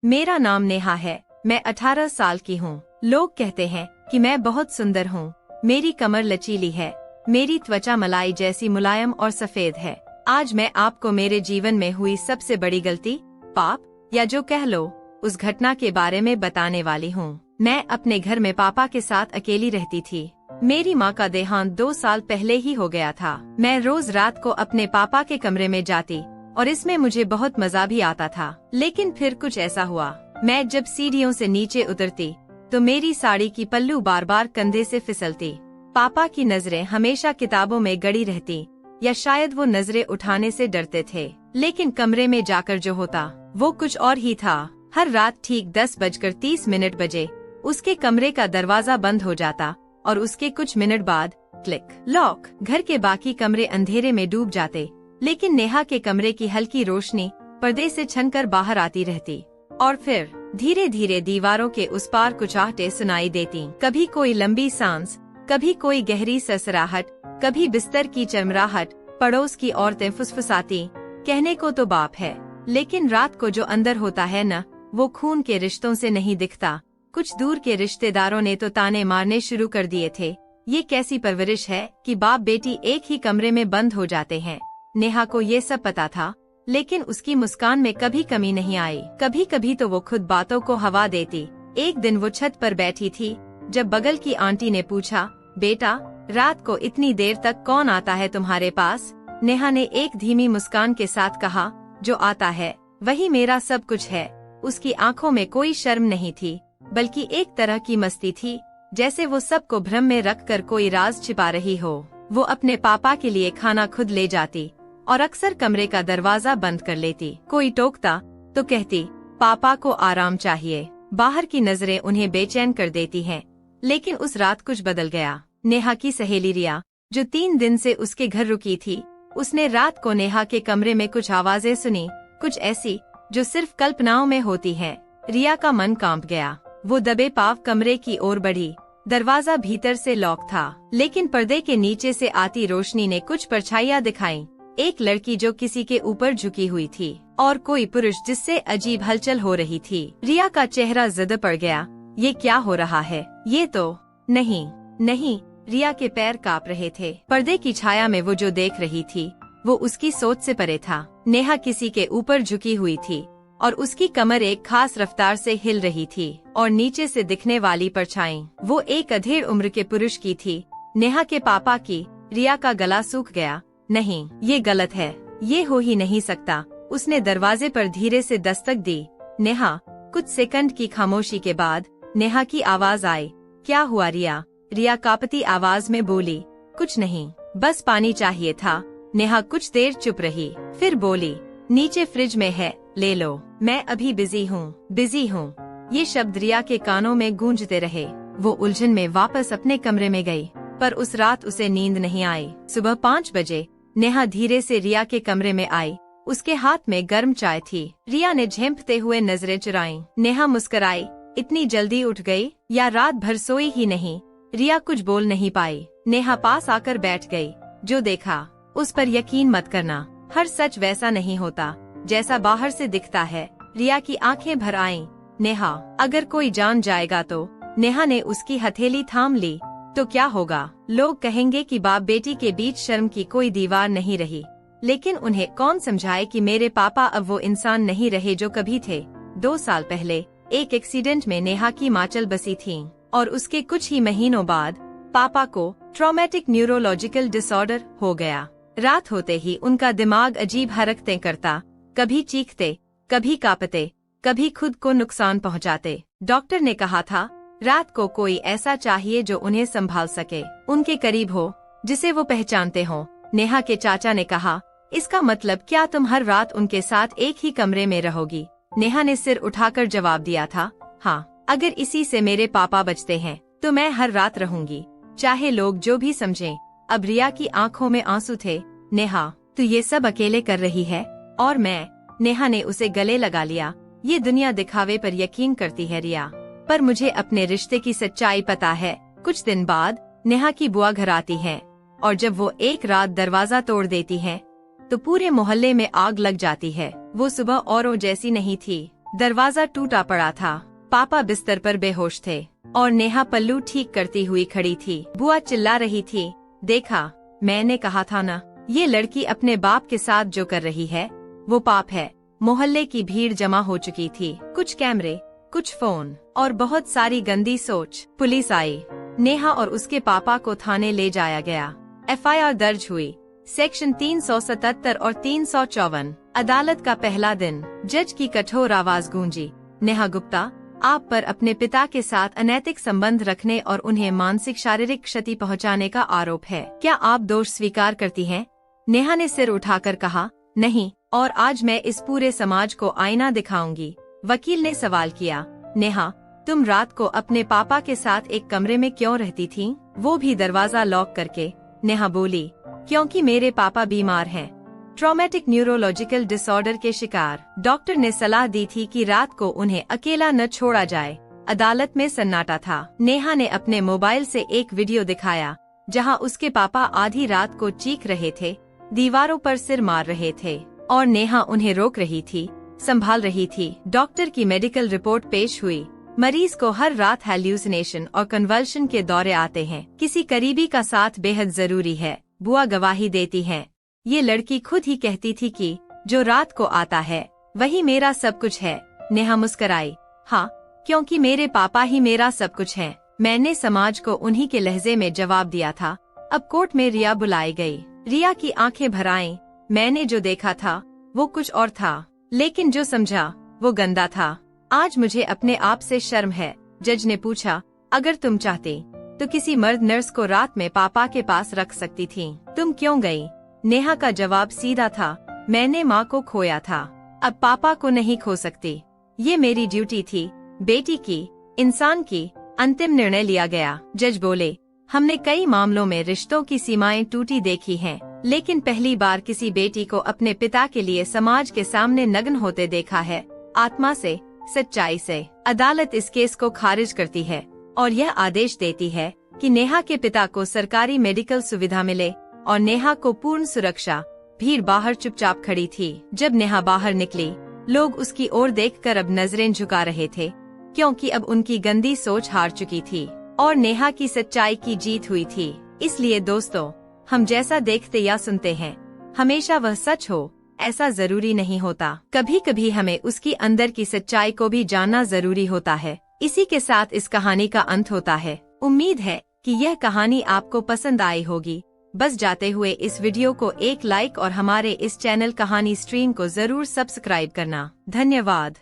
मेरा नाम नेहा है। मैं 18 साल की हूँ। लोग कहते हैं कि मैं बहुत सुंदर हूँ। मेरी कमर लचीली है। मेरी त्वचा मलाई जैसी मुलायम और सफेद है। आज मैं आपको मेरे जीवन में हुई सबसे बड़ी गलती, पाप या जो कह लो उस घटना के बारे में बताने वाली हूँ। मैं अपने घर में पापा के साथ अकेली रहती थी। मेरी माँ का देहांत 2 साल पहले ही हो गया था। मैं रोज रात को अपने पापा के कमरे में जाती और इसमें मुझे बहुत मजा भी आता था। लेकिन फिर कुछ ऐसा हुआ, मैं जब सीढ़ियों से नीचे उतरती तो मेरी साड़ी की पल्लू बार बार कंधे से फिसलती। पापा की नजरें हमेशा किताबों में गड़ी रहती, या शायद वो नजरें उठाने से डरते थे। लेकिन कमरे में जाकर जो होता वो कुछ और ही था। हर रात ठीक 10:30 बजे उसके कमरे का दरवाजा बंद हो जाता और उसके कुछ मिनट बाद क्लिक, लॉक। घर के बाकी कमरे अंधेरे में डूब जाते, लेकिन नेहा के कमरे की हल्की रोशनी पर्दे से छनकर बाहर आती रहती। और फिर धीरे धीरे दीवारों के उस पार कुछ आहटें सुनाई देती। कभी कोई लंबी सांस, कभी कोई गहरी सरसराहट, कभी बिस्तर की चरमराहट। पड़ोस की औरतें फुसफुसाती, कहने को तो बाप है, लेकिन रात को जो अंदर होता है न, वो खून के रिश्तों से नहीं दिखता। कुछ दूर के रिश्तेदारों ने तो ताने मारने शुरू कर दिए थे। ये कैसी परवरिश है कि बाप बेटी एक ही कमरे में बंद हो जाते हैं। नेहा को ये सब पता था, लेकिन उसकी मुस्कान में कभी कमी नहीं आई। कभी कभी तो वो खुद बातों को हवा देती। एक दिन वो छत पर बैठी थी जब बगल की आंटी ने पूछा, बेटा रात को इतनी देर तक कौन आता है तुम्हारे पास? नेहा ने एक धीमी मुस्कान के साथ कहा, जो आता है वही मेरा सब कुछ है। उसकी आंखों में कोई शर्म नहीं थी, बल्कि एक तरह की मस्ती थी, जैसे वो सबको भ्रम में रखकर कोई राज छिपा रही हो। वो अपने पापा के लिए खाना खुद ले जाती और अक्सर कमरे का दरवाजा बंद कर लेती। कोई टोकता तो कहती, पापा को आराम चाहिए। बाहर की नजरें उन्हें बेचैन कर देती हैं। लेकिन उस रात कुछ बदल गया। नेहा की सहेली रिया, जो 3 दिन से उसके घर रुकी थी, उसने रात को नेहा के कमरे में कुछ आवाजें सुनी, कुछ ऐसी जो सिर्फ कल्पनाओं में होती हैं। रिया का मन कांप गया। वो दबे पांव कमरे की ओर बढ़ी। दरवाजा भीतर से लॉक था, लेकिन पर्दे के नीचे से आती रोशनी ने कुछ परछाइयां दिखाई। एक लड़की जो किसी के ऊपर झुकी हुई थी और कोई पुरुष जिससे अजीब हलचल हो रही थी। रिया का चेहरा ज़द पड़ गया। ये क्या हो रहा है? ये तो नहीं। रिया के पैर कांप रहे थे। पर्दे की छाया में वो जो देख रही थी वो उसकी सोच से परे था। नेहा किसी के ऊपर झुकी हुई थी और उसकी कमर एक खास रफ्तार से हिल रही थी, और नीचे से दिखने वाली परछाई वो एक अधेड़ उम्र के पुरुष की थी। नेहा के पापा की। रिया का गला सूख गया। नहीं, ये गलत है, ये हो ही नहीं सकता। उसने दरवाजे पर धीरे से दस्तक दी। नेहा। कुछ सेकंड की खामोशी के बाद नेहा की आवाज आई, क्या हुआ रिया? रिया कांपती आवाज में बोली, कुछ नहीं, बस पानी चाहिए था। नेहा कुछ देर चुप रही, फिर बोली, नीचे फ्रिज में है, ले लो। मैं अभी बिजी हूँ। ये शब्द रिया के कानों में गूंजते रहे। वो उलझन में वापस अपने कमरे में गई, पर उस रात उसे नींद नहीं आई। सुबह 5 बजे नेहा धीरे से रिया के कमरे में आई। उसके हाथ में गर्म चाय थी। रिया ने झेंपते हुए नजरें चुराई। नेहा मुस्कुराई, इतनी जल्दी उठ गई या रात भर सोई ही नहीं? रिया कुछ बोल नहीं पाई। नेहा पास आकर बैठ गई। जो देखा उस पर यकीन मत करना। हर सच वैसा नहीं होता जैसा बाहर से दिखता है। रिया की आंखें भर आईं। नेहा, अगर कोई जान जाएगा तो? नेहा ने उसकी हथेली थाम ली। तो क्या होगा? लोग कहेंगे कि बाप बेटी के बीच शर्म की कोई दीवार नहीं रही, लेकिन उन्हें कौन समझाए कि मेरे पापा अब वो इंसान नहीं रहे जो कभी थे। 2 साल पहले एक एक्सीडेंट में नेहा की मां चल बसी थी, और उसके कुछ ही महीनों बाद पापा को ट्रॉमेटिक न्यूरोलॉजिकल डिसऑर्डर हो गया। रात होते ही उनका दिमाग अजीब हरकतें करता, कभी चीखते, कभी कांपते, कभी खुद को नुकसान पहुंचाते। डॉक्टर ने कहा था, रात को कोई ऐसा चाहिए जो उन्हें संभाल सके, उनके करीब हो, जिसे वो पहचानते हो। नेहा के चाचा ने कहा, इसका मतलब क्या तुम हर रात उनके साथ एक ही कमरे में रहोगी? नेहा ने सिर उठाकर जवाब दिया था, हाँ, अगर इसी से मेरे पापा बचते हैं तो मैं हर रात रहूंगी, चाहे लोग जो भी समझें। अब रिया की आंखों में आंसू थे। नेहा, तू ये सब अकेले कर रही है? और मैं? नेहा ने उसे गले लगा लिया। ये दुनिया दिखावे पर यकीन करती है रिया, पर मुझे अपने रिश्ते की सच्चाई पता है। कुछ दिन बाद नेहा की बुआ घर आती है, और जब वो एक रात दरवाजा तोड़ देती है तो पूरे मोहल्ले में आग लग जाती है। वो सुबह औरों जैसी नहीं थी। दरवाजा टूटा पड़ा था। पापा बिस्तर पर बेहोश थे और नेहा पल्लू ठीक करती हुई खड़ी थी। बुआ चिल्ला रही थी, देखा, मैंने कहा था ना, ये लड़की अपने बाप के साथ जो कर रही है वो पाप है। मोहल्ले की भीड़ जमा हो चुकी थी, कुछ कैमरे, कुछ फोन और बहुत सारी गंदी सोच। पुलिस आई, नेहा और उसके पापा को थाने ले जाया गया। एफआईआर दर्ज हुई। सेक्शन 377 और 354। अदालत का पहला दिन। जज की कठोर आवाज गूंजी, नेहा गुप्ता, आप पर अपने पिता के साथ अनैतिक संबंध रखने और उन्हें मानसिक शारीरिक क्षति पहुंचाने का आरोप है। क्या आप दोष स्वीकार करती हैं? नेहा ने सिर उठाकर कहा, नहीं, और आज मैं इस पूरे समाज को आईना दिखाऊंगी। वकील ने सवाल किया, नेहा, तुम रात को अपने पापा के साथ एक कमरे में क्यों रहती थीं? वो भी दरवाजा लॉक करके। नेहा बोली, क्योंकि मेरे पापा बीमार हैं, ट्रॉमेटिक न्यूरोलॉजिकल डिसऑर्डर के शिकार। डॉक्टर ने सलाह दी थी कि रात को उन्हें अकेला न छोड़ा जाए। अदालत में सन्नाटा था। नेहा ने अपने मोबाइल से एक वीडियो दिखाया जहां उसके पापा आधी रात को चीख रहे थे, दीवारों पर सिर मार रहे थे और नेहा उन्हें रोक रही थी, संभाल रही थी। डॉक्टर की मेडिकल रिपोर्ट पेश हुई। मरीज को हर रात हैल्यूसिनेशन और कन्वल्शन के दौरे आते हैं। किसी करीबी का साथ बेहद जरूरी है। बुआ गवाही देती हैं। ये लड़की खुद ही कहती थी कि जो रात को आता है वही मेरा सब कुछ है। नेहा मुस्कराई, हाँ, क्योंकि मेरे पापा ही मेरा सब कुछ हैं। मैंने समाज को उन्हीं के लहजे में जवाब दिया था। अब कोर्ट में रिया बुलाई गई। रिया की आंखें भर आईं। मैंने जो देखा था वो कुछ और था, लेकिन जो समझा वो गंदा था। आज मुझे अपने आप से शर्म है। जज ने पूछा, अगर तुम चाहती तो किसी मर्द नर्स को रात में पापा के पास रख सकती थी, तुम क्यों गई? नेहा का जवाब सीधा था, मैंने माँ को खोया था, अब पापा को नहीं खो सकती। ये मेरी ड्यूटी थी, बेटी की, इंसान की। अंतिम निर्णय लिया गया। जज बोले, हमने कई मामलों में रिश्तों की सीमाएं टूटी देखी हैं, लेकिन पहली बार किसी बेटी को अपने पिता के लिए समाज के सामने नग्न होते देखा है, आत्मा से, सच्चाई से। अदालत इस केस को खारिज करती है और यह आदेश देती है कि नेहा के पिता को सरकारी मेडिकल सुविधा मिले और नेहा को पूर्ण सुरक्षा। भीड़ बाहर चुपचाप खड़ी थी। जब नेहा बाहर निकली, लोग उसकी ओर देखकर अब नजरें झुका रहे थे, क्योंकि अब उनकी गंदी सोच हार चुकी थी और नेहा की सच्चाई की जीत हुई थी। इसलिए दोस्तों, हम जैसा देखते या सुनते हैं, हमेशा वह सच हो ऐसा जरूरी नहीं होता। कभी कभी हमें उसकी अंदर की सच्चाई को भी जानना जरूरी होता है। इसी के साथ इस कहानी का अंत होता है। उम्मीद है कि यह कहानी आपको पसंद आई होगी। बस जाते हुए इस वीडियो को एक लाइक और हमारे इस चैनल कहानी स्ट्रीम को जरूर सब्सक्राइब करना। धन्यवाद।